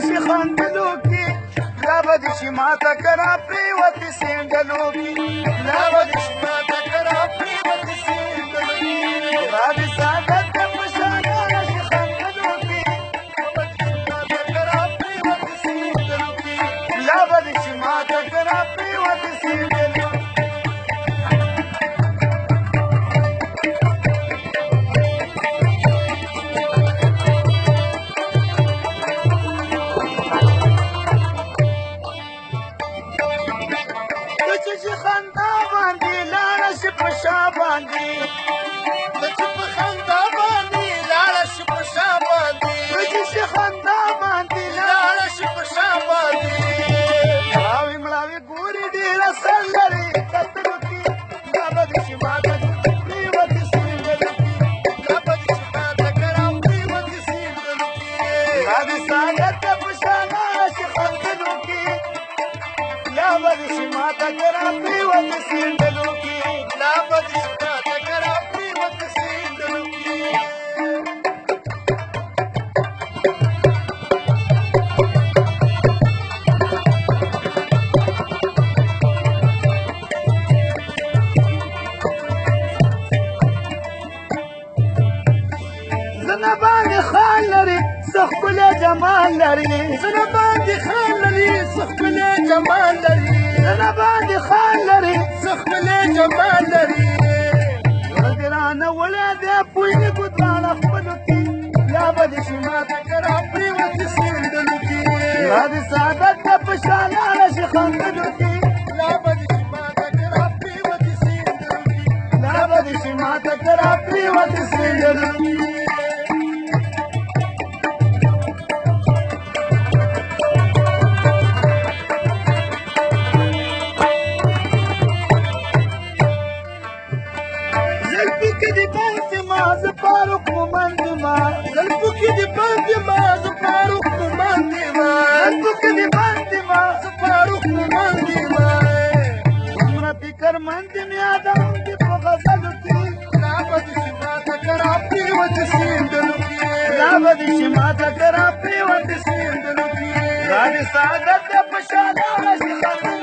شي خندلو کې لا به دې شي ماته کرا پرېوتې سینډلو کې لا به دې شي ماته کرا پرېوتې سینډلو کې را دې سعادت ته په شانانه شي خندلو کې لا به دې شي ماته کرا پرېوتې سینډلو چې خندا باندې لاړه شي په شا باندې چې په خندا باندې لاړه شي په شا باندې چې خندا باندې لاړه شي په شا باندې مړاوي مړاوي ګوري ډېره سر لري کتلو کې دا به دې شي ماته پرېوتې سینډلو کې دا به دې شي ماته کرا پرېوتې سینډلو کې دا دې سعادت ته په شا لاړه شي خندلو کې لا به دې شي ماته کرا پرېوتې سینډلو کې لا به دې شي ماته کرا پرېوتې سینډلو کې زنه باندې خال لري څه ښکلی جمال لري زنه باندې خال لري څه ښکلی جمال لري زنه باندې خال لري څه ښکلی جمال لري زړه دې رانه وړی دی بوی دې ګودرانه خپلو کې لا به دې شي ماته کرا پرېوتې سینډلو کې لا دې سعادت ته په شا لاړه شي خندلو کې لا به دې شي ماته کرا پرېوتې سینډلو کې لا به دې شي ماته کرا پرېوتې سینډلو کې زلفو کې دې باندې ما زه فاروق مومند ما زلفو کې دې باندې ما زه فاروق مومند ما زلفو کې دې باندې ما زه فاروق مومند ما دومره فکرمند یم یادوم دې په غزلو کې لا به دې شي ماته کرا پرېوتې سینډلو کې لا به دې شي ماته کرا پرېوتې سینډلو کې دا دې سعادت ته په شا لاړه شي